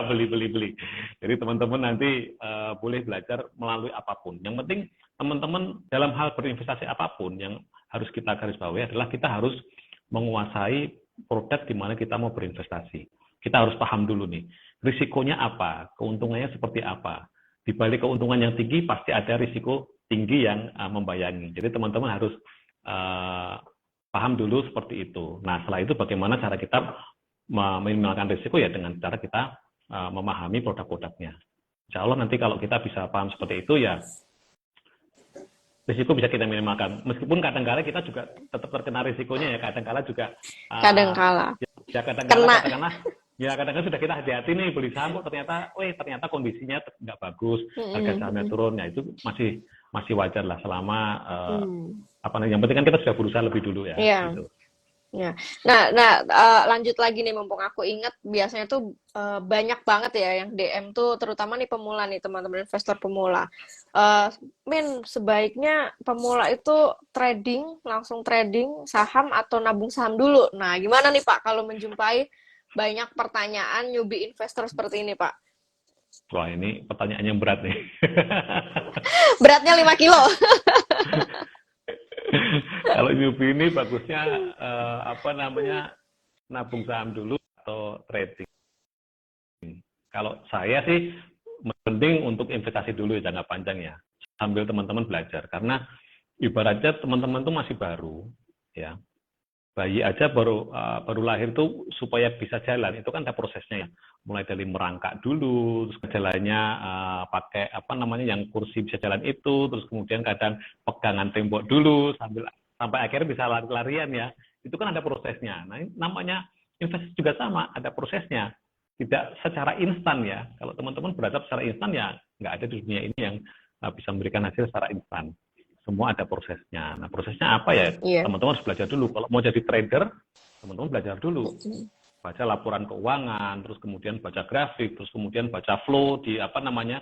A: Beli. Jadi teman-teman nanti boleh belajar melalui apapun. Yang penting teman-teman dalam hal berinvestasi apapun yang harus kita garis bawahi adalah kita harus menguasai produk di mana kita mau berinvestasi. Kita harus paham dulu nih, risikonya apa, keuntungannya seperti apa. Di balik keuntungan yang tinggi pasti ada risiko tinggi yang membayangi. Jadi teman-teman harus paham dulu seperti itu. Nah, setelah itu bagaimana cara kita meminimalkan risiko ya dengan cara kita memahami produk-produknya. Insya Allah nanti kalau kita bisa paham seperti itu ya risiko bisa kita minimalkan. Meskipun kadang-kala kita juga tetap terkena risikonya ya, kadang-kala juga
B: Kadang-kala.
A: kadang-kala sudah kita hati-hati nih beli saham kok ternyata kondisinya nggak bagus, harga sahamnya turun, ya itu masih wajar lah selama yang penting kan kita sudah berusaha lebih dulu ya.
B: Iya.
A: Gitu.
B: Ya. Nah, lanjut lagi nih, mumpung aku ingat biasanya tuh banyak banget ya yang DM tuh, terutama nih pemula nih, teman-teman investor pemula. Sebaiknya pemula itu langsung trading saham atau nabung saham dulu. Nah, gimana nih Pak kalau menjumpai banyak pertanyaan newbie investor seperti ini, Pak?
A: Wah, ini pertanyaan yang berat nih.
B: Beratnya 5 kilo.
A: Kalau newbie ini bagusnya nabung saham dulu atau trading. Kalau saya sih mending untuk investasi dulu ya, jangka panjang ya, sambil teman-teman belajar, karena ibaratnya teman-teman tuh masih baru ya, bayi aja baru lahir tuh supaya bisa jalan itu kan ada prosesnya ya, mulai dari merangkak dulu, terus jalannya pakai apa namanya yang kursi bisa jalan itu, terus kemudian kadang pegangan tembok dulu sampai akhirnya bisa lari-larian ya, itu kan ada prosesnya. Nah ini namanya investasi juga sama, ada prosesnya, tidak secara instan ya. Kalau teman-teman beradab secara instan ya nggak ada di dunia ini yang bisa memberikan hasil secara instan. Semua ada prosesnya. Nah, prosesnya apa ya?
B: Iya.
A: Teman-teman harus belajar dulu. Kalau mau jadi trader, teman-teman belajar dulu. Baca laporan keuangan, terus kemudian baca grafik, terus kemudian baca flow di apa namanya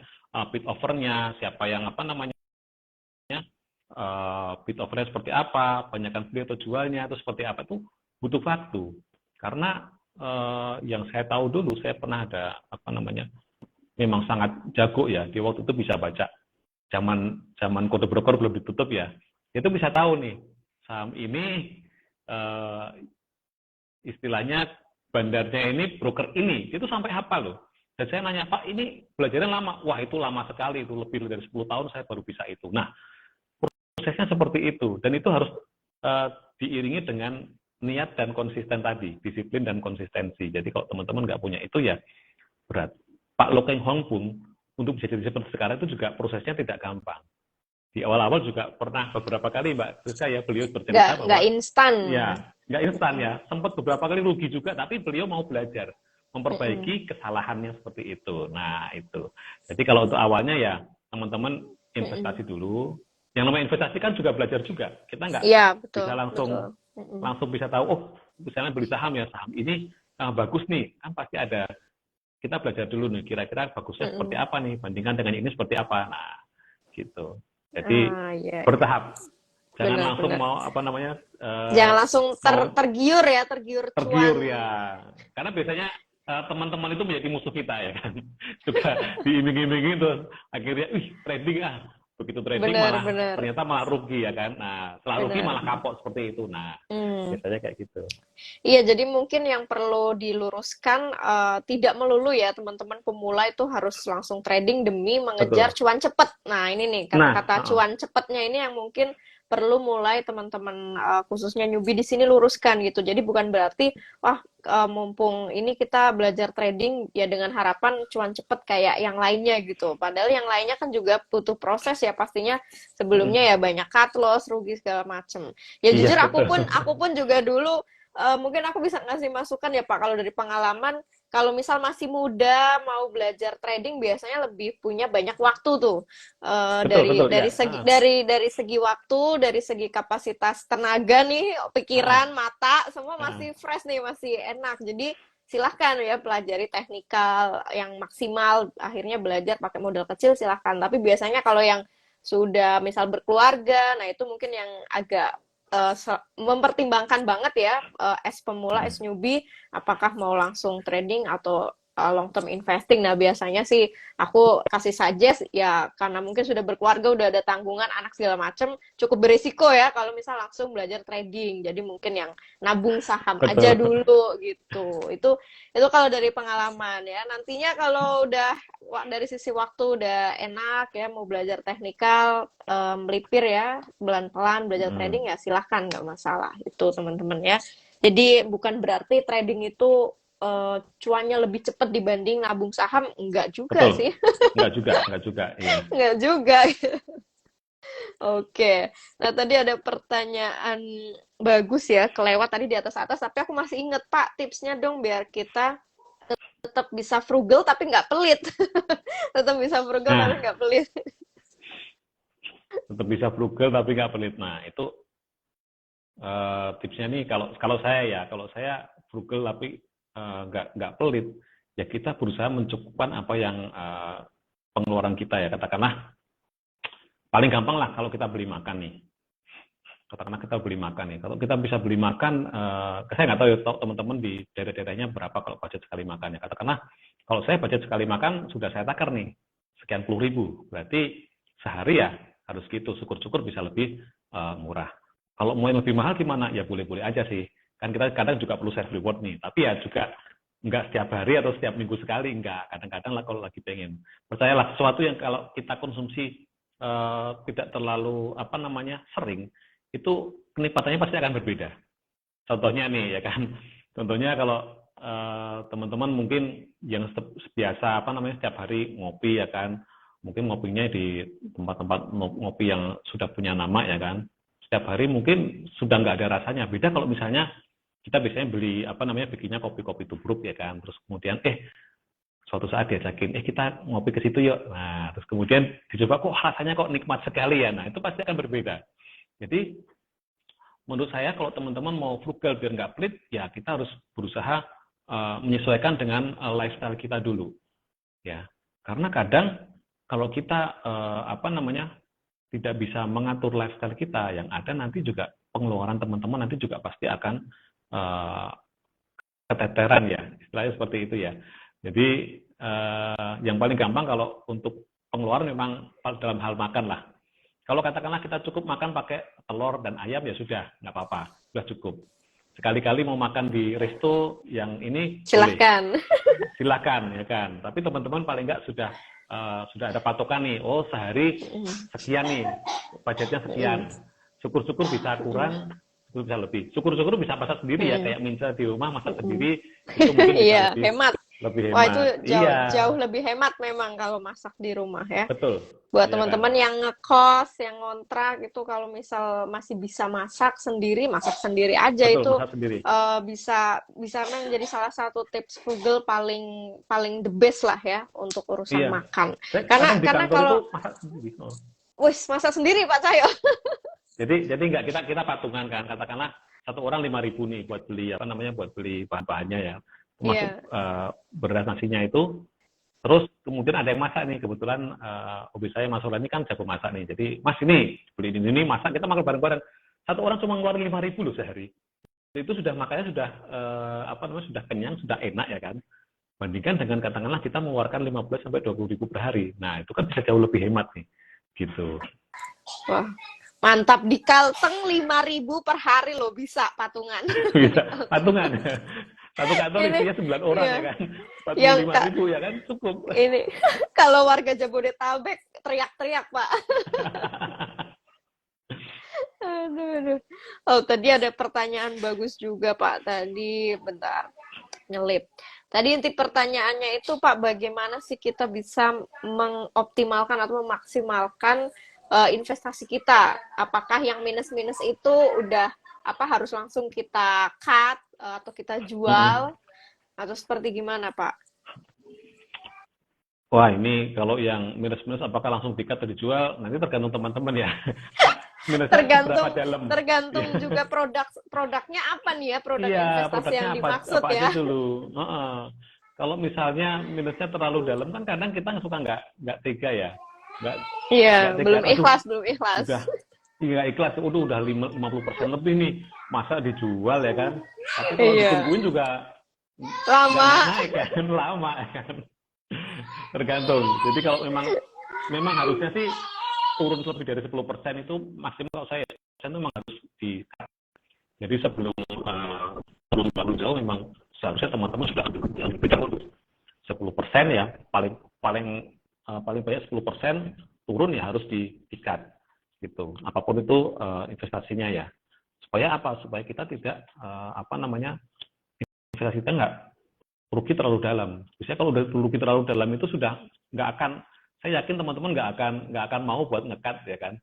A: bid overnya, siapa yang apa namanya bid overnya seperti apa, banyakkan beli atau jualnya itu seperti apa, itu butuh waktu. Karena yang saya tahu dulu, saya pernah ada apa namanya, memang sangat jago ya, di waktu itu bisa baca. Zaman kode broker belum ditutup ya, itu bisa tahu nih saham ini istilahnya bandarnya ini broker ini, itu sampai hafal loh. Dan saya nanya, Pak ini belajarnya lama? Wah itu lama sekali, itu lebih dari 10 tahun saya baru bisa itu. Nah prosesnya seperti itu, dan itu harus diiringi dengan niat dan konsisten tadi, disiplin dan konsistensi. Jadi kalau teman-teman nggak punya itu ya berat. Pak Lo Keng Hong pun untuk bisa jadi seperti sekarang itu juga prosesnya tidak gampang. Di awal-awal juga pernah beberapa kali Mbak Rizka ya, beliau bercerita bahwa
B: Nggak instan.
A: Ya, nggak instan ya. Sempat beberapa kali rugi juga, tapi beliau mau belajar, memperbaiki kesalahannya seperti itu. Nah itu. Jadi kalau untuk awalnya ya teman-teman investasi dulu. Yang namanya investasi kan juga belajar juga. Kita nggak
B: Iya, betul,
A: bisa langsung bisa tahu, oh misalnya beli saham ya, saham ini bagus nih, kan pasti ada. Kita belajar dulu nih, kira-kira bagusnya seperti apa nih, bandingkan dengan ini seperti apa. Nah, gitu. Jadi
B: iya.
A: bertahap. Jangan
B: Benar,
A: langsung
B: benar.
A: mau apa namanya?
B: Jangan langsung tergiur ya, tergiur
A: tergiur
B: cuan.
A: ya. Karena biasanya teman-teman itu menjadi musuh kita ya kan. Suka diiming-imingin terus akhirnya, trading begitu trading
B: Benar,
A: malah
B: benar.
A: ternyata malah rugi ya kan. Nah, setelah rugi
B: Benar.
A: malah kapok seperti itu. Nah, biasanya kayak gitu.
B: Iya, jadi mungkin yang perlu diluruskan tidak melulu ya teman-teman pemula itu harus langsung trading demi mengejar
A: Betul.
B: cuan cepat. Nah, ini nih
A: Nah,
B: kata-kata cuan cepatnya ini yang mungkin perlu mulai teman-teman khususnya newbie di sini luruskan gitu. Jadi bukan berarti wah mumpung ini kita belajar trading ya dengan harapan cuan cepat kayak yang lainnya gitu. Padahal yang lainnya kan juga butuh proses ya pastinya sebelumnya ya banyak cut loss, rugi segala macem. Ya
A: iya
B: jujur
A: betul.
B: aku pun juga dulu mungkin aku bisa ngasih masukan ya Pak, kalau dari pengalaman, kalau misal masih muda mau belajar trading biasanya lebih punya banyak waktu tuh.
A: Betul ya.
B: Dari segi waktu, dari segi kapasitas tenaga nih, pikiran, mata, semua masih fresh nih, masih enak. Jadi silahkan ya pelajari teknikal yang maksimal, akhirnya belajar pakai modal kecil silahkan. Tapi biasanya kalau yang sudah misal berkeluarga, nah itu mungkin yang agak mempertimbangkan banget ya as pemula, as newbie, apakah mau langsung trading atau long term investing. Nah biasanya sih aku kasih suggest ya karena mungkin sudah berkeluarga, udah ada tanggungan anak segala macem, cukup berisiko ya kalau misal langsung belajar trading. Jadi mungkin yang nabung saham aja dulu gitu. Itu kalau dari pengalaman ya. Nantinya kalau udah dari sisi waktu udah enak ya mau belajar teknikal, melipir ya pelan-pelan belajar trading ya silahkan, nggak masalah itu teman-teman ya. Jadi bukan berarti trading itu cuannya lebih cepat dibanding nabung saham, enggak juga
A: Betul.
B: sih.
A: Enggak juga. Iya.
B: Enggak juga. Oke. Nah, tadi ada pertanyaan bagus ya, kelewat tadi di atas-atas, tapi aku masih inget Pak, tipsnya dong biar kita tetap bisa frugal tapi nggak pelit. Tetap bisa frugal tapi nggak pelit.
A: Tetap bisa frugal tapi nggak pelit. Nah, itu tipsnya nih kalau saya frugal tapi nggak pelit, ya kita berusaha mencukupkan apa yang pengeluaran kita ya, katakanlah paling gampang lah kalau kita beli makan nih. Katakanlah kita beli makan nih. Kalau kita bisa beli makan, saya nggak tahu ya teman-teman di daerah-daerahnya berapa kalau budget sekali makan ya. Katakanlah kalau saya budget sekali makan sudah saya takar nih sekian puluh ribu, berarti sehari ya harus gitu. Syukur-syukur bisa lebih murah. Kalau mau yang lebih mahal gimana? Ya boleh-boleh aja sih. Kan kita kadang juga perlu self reward nih. Tapi ya juga nggak setiap hari atau setiap minggu sekali, nggak. Kadang-kadang lah kalau lagi pengen. Percayalah, sesuatu yang kalau kita konsumsi tidak terlalu sering, itu kenikmatannya pasti akan berbeda. contohnya nih ya kan. Contohnya kalau teman-teman mungkin yang biasa apa namanya setiap hari ngopi ya kan. Mungkin ngopinya di tempat-tempat ngopi yang sudah punya nama ya kan. Setiap hari mungkin sudah nggak ada rasanya. Beda kalau misalnya kita biasanya beli apa namanya bikinnya kopi-kopi tubruk ya kan. Terus kemudian suatu saat diajakin, kita ngopi ke situ yuk. Nah, terus kemudian dicoba kok rasanya kok nikmat sekali ya. Nah, itu pasti akan berbeda. Jadi menurut saya kalau teman-teman mau frugal biar nggak pelit, ya kita harus berusaha menyesuaikan dengan lifestyle kita dulu. Ya, karena kadang kalau kita apa namanya tidak bisa mengatur lifestyle kita, yang ada nanti juga pengeluaran teman-teman nanti juga pasti akan keteteran ya, istilahnya seperti itu ya. Jadi yang paling gampang kalau untuk pengeluaran memang dalam hal makan lah. Kalau katakanlah kita cukup makan pakai telur dan ayam ya sudah, nggak apa-apa, sudah cukup. Sekali-kali mau makan di resto yang ini
B: silahkan.
A: boleh. Silahkan ya kan. Tapi teman-teman paling nggak sudah ada patokan nih. Oh sehari sekian nih, budgetnya sekian. Syukur-syukur bisa kurang, syukur bisa lebih. Syukur-syukur bisa masak sendiri ya, kayak Minsa di rumah masak sendiri. Itu mungkin bisa lebih hemat.
B: Wah, itu jauh lebih hemat memang kalau masak di rumah ya.
A: Betul.
B: Buat teman-teman yang ngekos, yang ngontrak itu kalau misal masih bisa masak sendiri aja. Betul, itu sendiri. bisa menjadi salah satu tips frugal paling the best lah ya untuk urusan makan. Karena kalau masak sendiri Pak Cahyo.
A: Jadi nggak kita patungan kan, katakanlah satu orang 5.000 nih buat beli bahan-bahannya ya. Termasuk beras nasinya itu, terus kemudian ada yang masak nih, kebetulan hobi saya Mas Roland ini kan jago masak nih, jadi Mas ini beli ini masak, kita makan bareng-bareng, satu orang cuma ngeluarin 5.000 loh sehari, itu sudah makanya sudah sudah kenyang, sudah enak ya kan, bandingkan dengan katakanlah kita mengeluarkan 15-20 ribu per hari, nah itu kan bisa jauh lebih hemat nih, gitu.
B: Wah. Mantap, di Kalteng 5.000 per hari loh bisa patungan.
A: Bisa patungan. Satu kantor isinya 9 orang ya kan. 45.000 ya kan cukup.
B: Ini kalau warga Jabodetabek teriak-teriak, Pak. Aduh. Oh, tadi ada pertanyaan bagus juga, Pak. Tadi bentar. Nyelip. Tadi inti pertanyaannya itu, Pak, bagaimana sih kita bisa mengoptimalkan atau memaksimalkan investasi kita? Apakah yang minus-minus itu udah harus langsung kita cut atau kita jual atau seperti gimana, Pak?
A: Wah, ini kalau yang minus-minus apakah langsung di-cut atau dijual, nanti tergantung teman-teman ya.
B: Tergantung juga produknya apa nih ya, produk investasi yang dimaksud
A: apa
B: ya.
A: Aja dulu. Kalau misalnya minusnya terlalu dalam kan kadang kita suka nggak tega ya.
B: Belum ikhlas.
A: Iya ikhlas, udah 50% lebih nih, masa dijual ya kan? Tapi kalau ditungguin juga
B: lama
A: kan? Tergantung. Jadi kalau memang harusnya sih turun lebih dari 10% itu maksimal kalau saya itu memang harus di. Jadi sebelum terlalu jauh memang seharusnya teman-teman sudah lebih dahulu 10% ya paling banyak 10% turun ya harus di-cut. Gitu. Apapun itu investasinya ya. Supaya apa? Supaya kita tidak investasi kita nggak rugi terlalu dalam. Biasanya kalau udah rugi terlalu dalam itu sudah nggak akan, saya yakin teman-teman nggak akan mau buat nge-cut ya kan.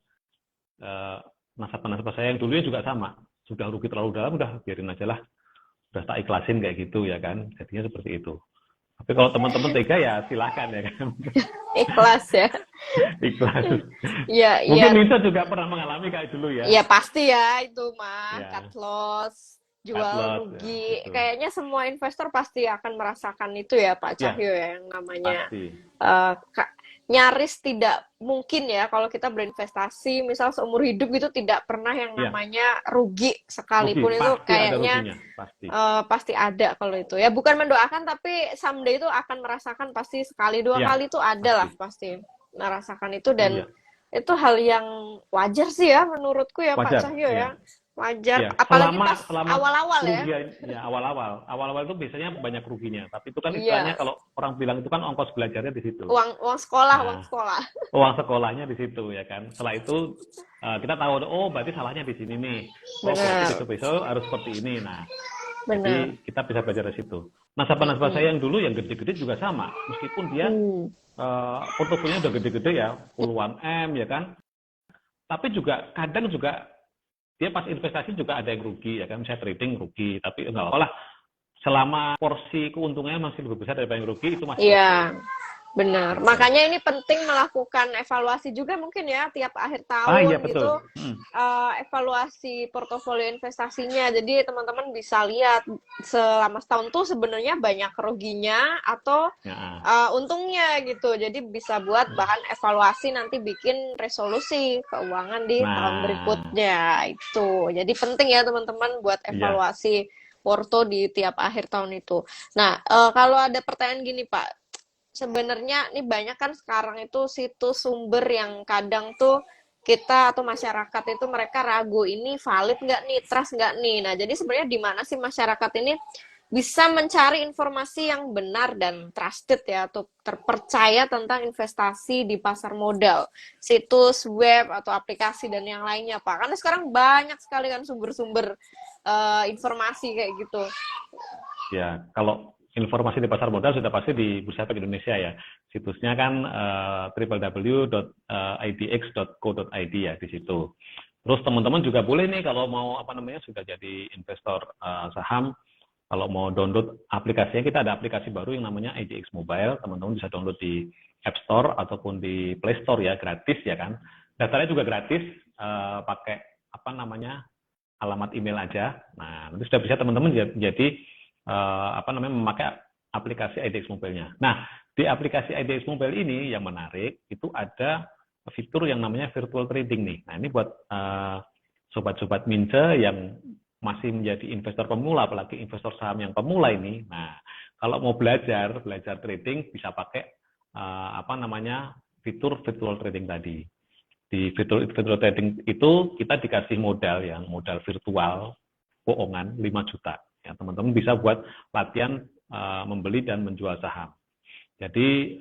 A: Nasabah saya yang dulunya juga sama. Sudah rugi terlalu dalam, udah biarin aja lah. Udah tak ikhlasin kayak gitu ya kan. Jadinya seperti itu. Tapi kalau teman-teman tega ya silakan ya kan.
B: Ikhlas ya.
A: Ikhlas.
B: Ya,
A: mungkin Lisa juga pernah mengalami kayak dulu ya.
B: Iya pasti ya itu mah cut loss, jual rugi.
A: Ya,
B: kayaknya semua investor pasti akan merasakan itu ya Pak Cahyo ya, yang namanya nyaris tidak mungkin ya kalau kita berinvestasi misal seumur hidup gitu tidak pernah yang namanya rugi sekalipun. Itu kayaknya pasti ada kalau itu ya, bukan mendoakan tapi someday itu akan merasakan, pasti sekali dua kali itu ada lah pasti merasakan itu, dan itu hal yang wajar sih ya menurutku ya Pak Cahyo ya. wajar.
A: Ya,
B: Apalagi pas
A: selama
B: awal-awal ya.
A: kerugian ya awal-awal itu biasanya banyak ruginya. Tapi itu kan istilahnya
B: Iya,
A: kalau orang bilang itu kan ongkos belajarnya di situ.
B: uang uang sekolah, uang
A: Nah,
B: sekolah.
A: uang sekolahnya di situ ya kan. Setelah itu kita tahu oh berarti salahnya di sini nih. Oh berarti
B: Benar,
A: besok-besok harus seperti ini. Nah,
B: benar.
A: jadi kita bisa belajar dari situ. Nasabah-nasabah
B: Mm-mm.
A: saya yang dulu yang gede-gede juga sama. Meskipun dia
B: Hmm.
A: portofolionya udah gede-gede ya, puluhan M ya kan. Tapi juga kadang juga dia pas investasi juga ada yang rugi ya kan. Saya trading rugi, tapi enggak apa-apa lah. Selama porsi keuntungannya masih lebih besar daripada yang rugi itu masih oke.
B: Iya, benar.
A: Gitu.
B: Makanya ini penting melakukan evaluasi juga mungkin ya tiap akhir
A: Iya
B: tahun
A: betul.
B: gitu, evaluasi portofolio investasinya. Jadi teman-teman bisa lihat selama setahun tuh sebenarnya banyak ruginya atau
A: Ya.
B: untungnya gitu. Jadi bisa buat bahan evaluasi nanti bikin resolusi keuangan di tahun
A: Nah,
B: berikutnya itu. Jadi penting ya teman-teman buat
A: iya.
B: evaluasi porto di tiap akhir tahun itu. Nah, kalau ada pertanyaan gini Pak, sebenarnya nih banyak kan sekarang itu situs sumber yang kadang tuh kita atau masyarakat itu mereka ragu ini valid nggak nih, trust nggak nih. Nah, jadi sebenarnya di mana sih masyarakat ini bisa mencari informasi yang benar dan trusted ya, atau terpercaya tentang investasi di pasar modal, situs web atau aplikasi dan yang lainnya Pak. Karena sekarang banyak sekali kan sumber-sumber informasi kayak gitu.
A: Ya, kalau informasi di pasar modal sudah pasti di Bursa Efek Indonesia ya. Situsnya kan www.idx.co.id ya di situ. Terus teman-teman juga boleh nih kalau mau apa namanya sudah jadi investor saham, kalau mau download aplikasinya, kita ada aplikasi baru yang namanya IDX Mobile. Teman-teman bisa download di App Store ataupun di Play Store ya, gratis ya kan. Daftarnya juga gratis, pakai apa namanya alamat email aja. Nah, nanti sudah bisa teman-teman jadi apa namanya memakai aplikasi IDX Mobile-nya. Nah, di aplikasi IDX Mobile ini yang menarik itu ada fitur yang namanya virtual trading nih. Nah, ini buat sobat-sobat mince yang masih menjadi investor pemula, apalagi investor saham yang pemula ini. Nah, kalau mau belajar trading bisa pakai apa namanya fitur virtual trading tadi. Di virtual trading itu kita dikasih modal yang modal virtual bohongan 5 juta. Ya, teman-teman bisa buat latihan membeli dan menjual saham. Jadi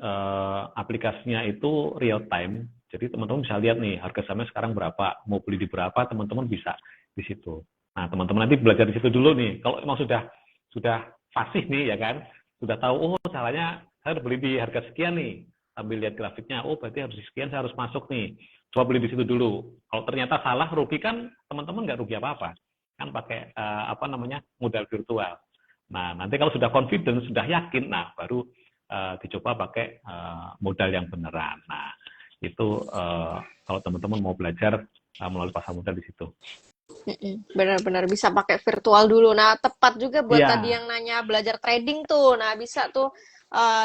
A: aplikasinya itu real time. Jadi teman-teman bisa lihat nih harga sahamnya sekarang berapa, mau beli di berapa, teman-teman bisa di situ. Nah, teman-teman nanti belajar di situ dulu nih. Kalau emang sudah fasih nih ya kan, sudah tahu oh caranya saya beli di harga sekian nih. Sambil lihat grafiknya, oh berarti harus sekian saya harus masuk nih. Coba beli di situ dulu. Kalau ternyata salah rugi kan teman-teman nggak rugi apa-apa. Kan pakai apa namanya modal virtual. Nah, nanti kalau sudah confident, sudah yakin, nah baru dicoba pakai modal yang beneran. Nah, itu kalau teman-teman mau belajar melalui pasar modal di situ.
B: Benar-benar bisa pakai virtual dulu. Nah, tepat juga buat tadi
A: Iya,
B: yang nanya belajar trading tuh. Nah, bisa tuh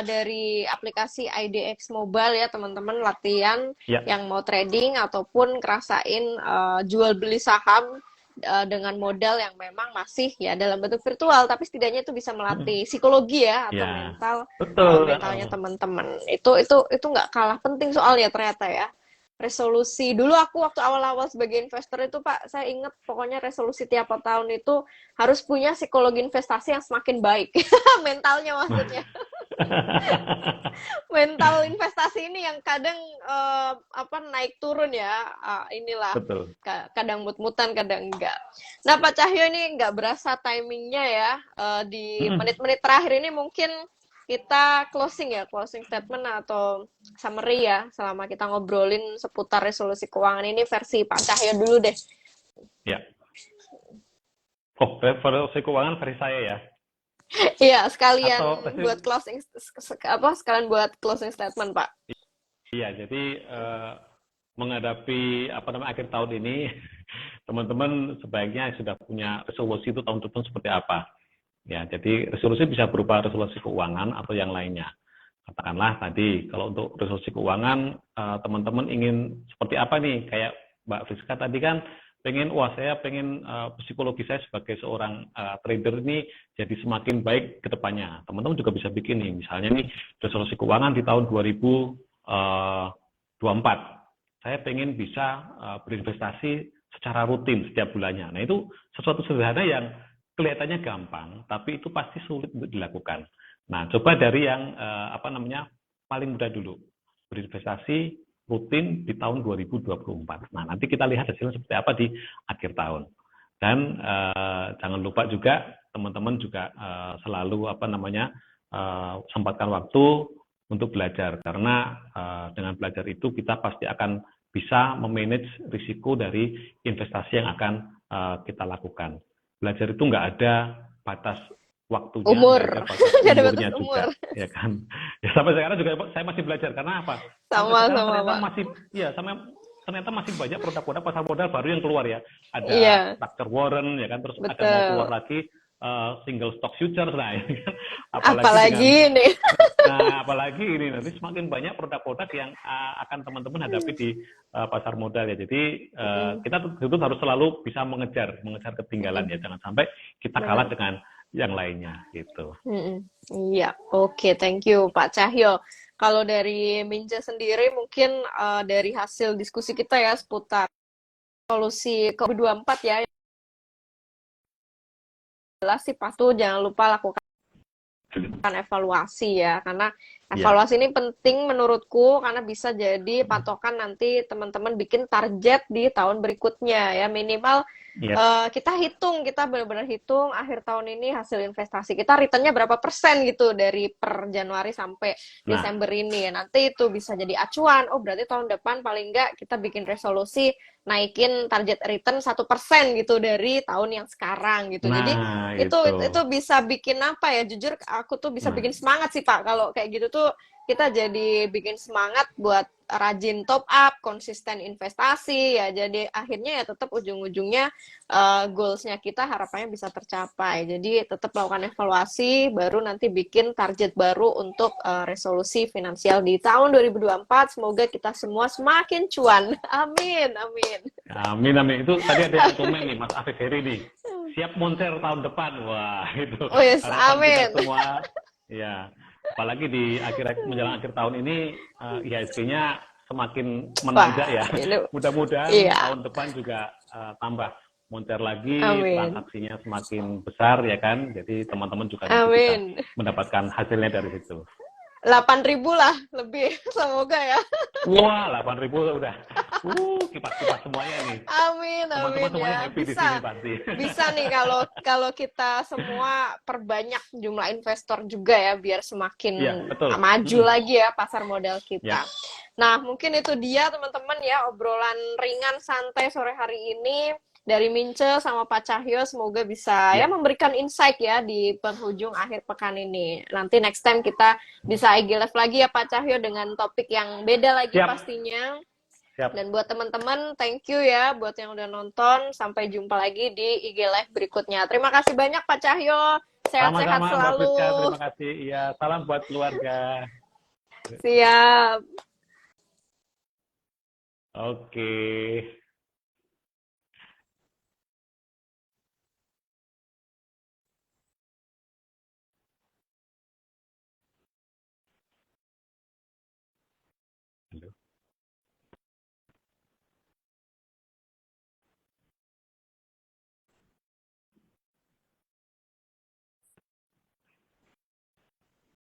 B: dari aplikasi IDX Mobile ya, teman-teman latihan
A: ya.
B: yang mau trading ataupun ngerasain jual beli saham dengan modal yang memang masih ya dalam bentuk virtual, tapi setidaknya itu bisa melatih psikologi ya atau
A: Ya,
B: mental
A: betul.
B: mentalnya teman-teman. Itu nggak kalah penting soalnya ternyata ya. Resolusi dulu aku waktu awal-awal sebagai investor itu Pak, saya ingat pokoknya resolusi tiap tahun itu harus punya psikologi investasi yang semakin baik. Mentalnya maksudnya. Mental investasi ini yang kadang apa naik turun ya. Inilah
A: Betul.
B: kadang mut-mutan, kadang enggak. Nah, Pak Cahyo ini nggak berasa timingnya ya. Di menit-menit terakhir ini mungkin kita closing ya, closing statement atau summary ya, selama kita ngobrolin seputar resolusi keuangan ini versi Pak Cahyo dulu deh.
A: Ya. Oh, resolusi keuangan versi saya ya.
B: Iya, sekalian
A: Atau
B: buat closing apa? Sekalian buat closing statement, Pak.
A: iya, jadi menghadapi apa namanya akhir tahun ini, teman-teman sebaiknya sudah punya resolusi itu tahun depan seperti apa. Ya, jadi resolusi bisa berupa resolusi keuangan atau yang lainnya. Katakanlah tadi, kalau untuk resolusi keuangan, teman-teman ingin seperti apa nih? Kayak Mbak Friska tadi kan, saya pengen psikologi saya sebagai seorang trader ini jadi semakin baik ke depannya. Teman-teman juga bisa bikin nih, misalnya nih resolusi keuangan di tahun 2024. Saya pengen bisa berinvestasi secara rutin setiap bulannya. Nah, itu sesuatu sederhana yang kelihatannya gampang, tapi itu pasti sulit untuk dilakukan. Nah, coba dari yang paling mudah dulu, berinvestasi rutin di tahun 2024. Nah, nanti kita lihat hasilnya seperti apa di akhir tahun. Dan jangan lupa juga teman-teman juga selalu sempatkan waktu untuk belajar, karena dengan belajar itu kita pasti akan bisa memanage risiko dari investasi yang akan kita lakukan. Belajar itu nggak ada batas waktunya,
B: Umur.
A: nggak ada batas
B: Nggak ada
A: umurnya
B: batas
A: juga,
B: umur.
A: ya kan? Ya sampai sekarang juga saya masih belajar, karena apa? Sampai
B: Sama
A: sekarang
B: sama Pak.
A: ternyata masih banyak produk-produk pasar modal baru yang keluar ya. Ada
B: Iya,
A: structure warrant, ya kan, terus ada mau keluar
B: betul.
A: lagi single stock futures, nah ini kan apalagi dengan
B: Apalagi ini.
A: apalagi ini nanti semakin banyak produk-produk yang akan teman-teman hadapi di pasar modal ya. Jadi kita tentu harus selalu bisa mengejar ketinggalan ya, jangan sampai kita kalah
B: Benar.
A: dengan yang lainnya gitu.
B: Iya, oke, thank you Pak Cahyo. Kalau dari Mince sendiri mungkin dari hasil diskusi kita ya seputar solusi COVID-24 ya, jelas sih pas tuh jangan lupa lakukan evaluasi ya, karena
A: Ya,
B: evaluasi ini penting menurutku karena bisa jadi patokan nanti teman-teman bikin target di tahun berikutnya ya, minimal
A: ya.
B: kita benar-benar hitung akhir tahun ini hasil investasi kita returnnya berapa persen gitu dari per Januari sampai
A: Nah,
B: Desember ini. Nanti itu bisa jadi acuan. Oh, berarti tahun depan paling nggak kita bikin resolusi naikin target return 1% gitu dari tahun yang sekarang gitu. Jadi
A: nah
B: itu
A: itu.
B: itu bisa bikin apa ya? Jujur aku tuh bisa
A: Nah,
B: bikin semangat sih Pak. Kalau kayak gitu tuh kita jadi bikin semangat buat rajin top up, konsisten investasi ya. Jadi akhirnya ya tetap ujung-ujungnya goals-nya kita harapannya bisa tercapai. Jadi tetap lakukan evaluasi, baru nanti bikin target baru untuk resolusi finansial di tahun 2024. Semoga kita semua semakin cuan. Amin, amin.
A: amin amin. Itu tadi ada yang komen nih, Mas Afif Heri nih. Siap moncer tahun depan. Wah, itu
B: Oh yes,
A: harapan kita
B: amin.
A: semua. Ya, apalagi di menjelang akhir tahun ini IHSG-nya semakin menanjak
B: Wah,
A: ya.
B: ini
A: Mudah-mudahan
B: iya,
A: tahun depan juga tambah moncer lagi,
B: amin.
A: transaksinya semakin besar ya kan. Jadi teman-teman juga nanti bisa
B: Amin.
A: mendapatkan hasilnya dari situ.
B: 8.000 lah lebih, semoga ya.
A: Wah, 8.000 udah. Kipas-kipas semuanya nih.
B: Amin,
A: Teman-teman
B: amin
A: semuanya
B: ya.
A: happy di sini
B: Bisa,
A: pasti.
B: bisa nih kalau kalau kita semua perbanyak jumlah investor juga ya, biar semakin
A: Iya, betul.
B: maju lagi ya pasar modal
A: Ya,
B: kita. Nah, mungkin itu dia teman-teman ya obrolan ringan santai sore hari ini dari Mince sama Pak Cahyo. Semoga bisa ya
A: ya.
B: memberikan insight ya di penghujung akhir pekan ini. Nanti next time kita bisa IG Live lagi ya Pak Cahyo dengan topik yang beda lagi
A: Siap,
B: pastinya.
A: siap.
B: Dan buat teman-teman, thank you ya buat yang udah nonton. Sampai jumpa lagi di IG Live berikutnya. Terima kasih banyak Pak Cahyo. Sehat-sehat
A: Sama-sama Mbak Priska,
B: selalu.
A: terima kasih. Iya, salam buat keluarga.
B: Siap.
A: Oke.